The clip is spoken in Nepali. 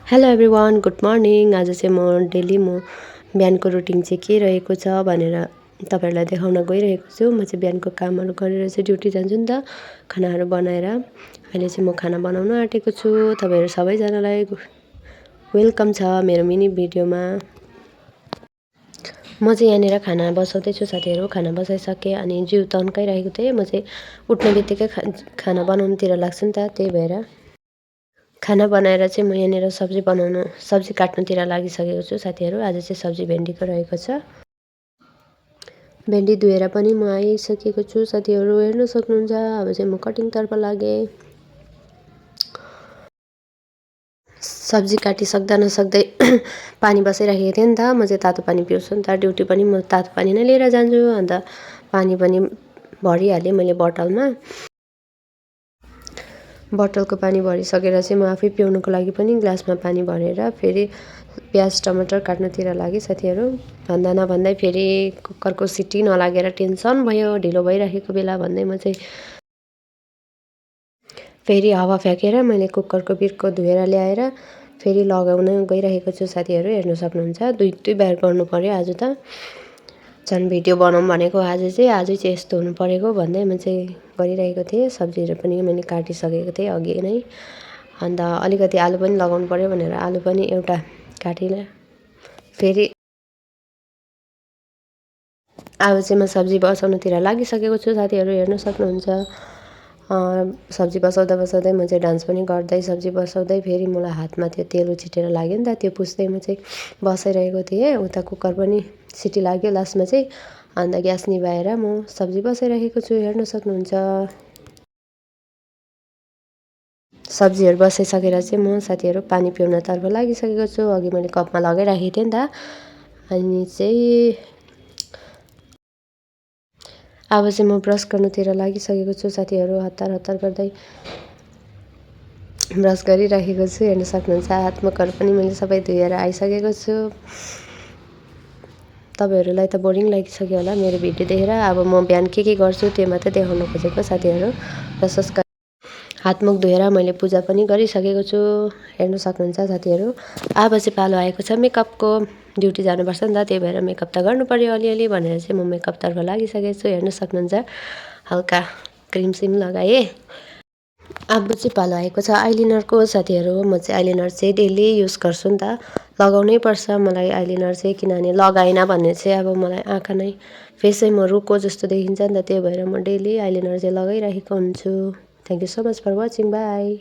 Hello everyone, good morning. आज चाहिँ म बिहानको रुटिन चाहिँ के रहेको छ भनेर तपाईँहरूलाई देखाउन गइरहेको छु। म चाहिँ बिहानको कामहरू गरेर चाहिँ ड्युटी जान्छु नि त, खानाहरू बनाएर। अहिले चाहिँ म खाना बनाउन आँटेको छु। तपाईँहरू सबैजनालाई वेलकम छ मेरो मिनी भिडियोमा। म चाहिँ यहाँनिर खाना बसाउँदैछु साथीहरू। खाना बसाइसकेँ अनि जिउ तन्काइरहेको थिएँ। म चाहिँ उठ्ने बित्तिकै खाना बनाउनुतिर लाग्छु नि त, त्यही भएर खाना बनाएर चाहिँ म यहाँनिर सब्जी काट्नुतिर लागिसकेको छु साथीहरू। आज चाहिँ सब्जी भेन्डीको रहेको छ। भेन्डी धोएर पनि म आइसकेको छु साथीहरू, हेर्न सक्नुहुन्छ। अब चाहिँ म कटिङतर्फ लागेँ। सब्जी काटिसक्दा नसक्दै पानी बसाइराखेको थिएँ नि त। म चाहिँ तातो पानी पिउँछु नि त, ड्युटी पनि म तातो पानी नै लिएर जान्छु। अन्त पानी पनि भरिहालेँ मैले बोतलको पानी भरिसकेर चाहिँ म आफै पिउनुको लागि पनि ग्लासमा पानी भरेर फेरि प्याज टमाटर काट्नुतिर लागेँ साथीहरू। भन्दा नभन्दै फेरि कुकरको सिटी नलागेर टेन्सन भयो, ढिलो भइराखेको बेला भन्दै म चाहिँ फेरि हावा फ्याँकेर मैले कुकरको बिर्को धोएर ल्याएर फेरि लगाउन गइरहेको छु साथीहरू। हेर्न सक्नुहुन्छ, दुई बार गर्नु पर्यो आज त। झन् भिडियो बनाऊँ भनेको आज चाहिँ यस्तो हुनु परेको भन्दै म चाहिँ गरिरहेको थिएँ। सब्जीहरू पनि मैले काटिसकेको थिएँ अघि नै। अन्त अलिकति आलु पनि लगाउनु पर्यो भनेर आलु पनि एउटा काटेर फेरि अब चाहिँ म सब्जी बसाउनुतिर लागिसकेको छु साथीहरू, हेर्न सक्नुहुन्छ। सब्जी बसाउँदा म चाहिँ डान्स पनि गर्दै सब्जी बसाउँदै फेरि मलाई हातमा त्यो तेल उछिटेर लाग्यो नि त, त्यो पुस्दै म चाहिँ बसाइरहेको थिएँ। उता कुकर पनि सिटी लाग्यो लास्टमा चाहिँ। अन्त ग्यास निभाएर म सब्जी बसाइरहेको छु, हेर्न सक्नुहुन्छ। सब्जीहरू बसाइसकेर चाहिँ म साथीहरू पानी पिउनतर्फ लागिसकेको छु। अघि मैले कपमा लगाइराखेको थिएँ नि त। अनि चाहिँ अब चाहिँ म ब्रस गर्नुतिर लागिसकेको छु साथीहरू। हतार गर्दै ब्रस गरिराखेको छु, हेर्न सक्नुहुन्छ। हात मुखहरू पनि मैले सबै धोएर आइसकेको छु। तपाईँहरूलाई त बोरिङ लागिसक्यो होला मेरो भिडियो देखेर। अब म बिहान के गर्छु त्यो मात्रै देखाउन खोजेको साथीहरू। र हातमुख धोएर मैले पूजा पनि गरिसकेको छु, हेर्न सक्नुहुन्छ साथीहरू। अब चाहिँ पालो आएको छ मेकअपको। ड्युटी जानुपर्छ नि त, त्यही भएर मेकअप त गर्नु पर्यो अलिअलि भनेर चाहिँ म मेकअपतर्फ लागिसकेको छु, हेर्न सक्नुहुन्छ। हल्का क्रिम सिम लगाएँ। अब चाहिँ पालो आएको छ आइलाइनरको साथीहरू। म चाहिँ आइलाइनर चाहिँ डेली युज गर्छु नि त, लगाउनै पर्छ मलाई आइलाइनर चाहिँ। किनभने लगाएन भने चाहिँ अब मलाई आँखा नै फेसै म रुखो जस्तो देखिन्छ नि त, त्यही भएर म डेली आइलाइनर चाहिँ लगाइरहेको हुन्छु। Thank you so much for watching, by.